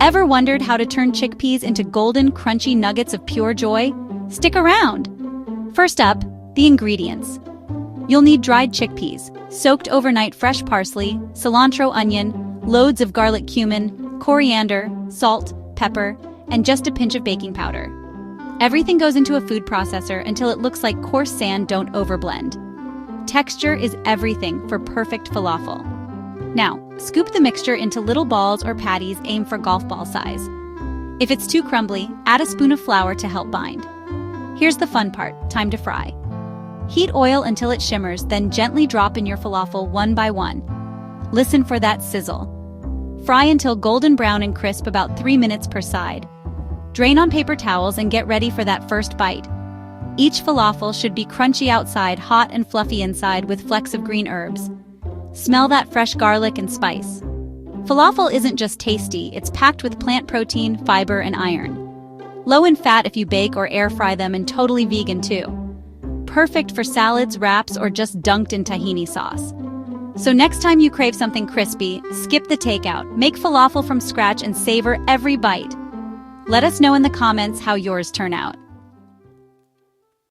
Ever wondered how to turn chickpeas into golden, crunchy nuggets of pure joy? Stick around! First up, the ingredients. You'll need dried chickpeas, soaked overnight fresh parsley, cilantro onion, loads of garlic cumin, coriander, salt, pepper, and just a pinch of baking powder. Everything goes into a food processor until it looks like coarse sand. Don't overblend. Texture is everything for perfect falafel. Now, scoop the mixture into little balls or patties. Aim for golf ball size. If it's too crumbly, add a spoon of flour to help bind. Here's the fun part, time to fry. Heat oil until it shimmers, then gently drop in your falafel one by one. Listen for that sizzle. Fry until golden brown and crisp, about 3 minutes per side. Drain on paper towels and get ready for that first bite. Each falafel should be crunchy outside, hot and fluffy inside, with flecks of green herbs. Smell that fresh garlic and spice. Falafel isn't just tasty, it's packed with plant protein, fiber, and iron. Low in fat if you bake or air fry them, and totally vegan too. Perfect for salads, wraps, or just dunked in tahini sauce. So next time you crave something crispy, skip the takeout. Make falafel from scratch and savor every bite. Let us know in the comments how yours turn out.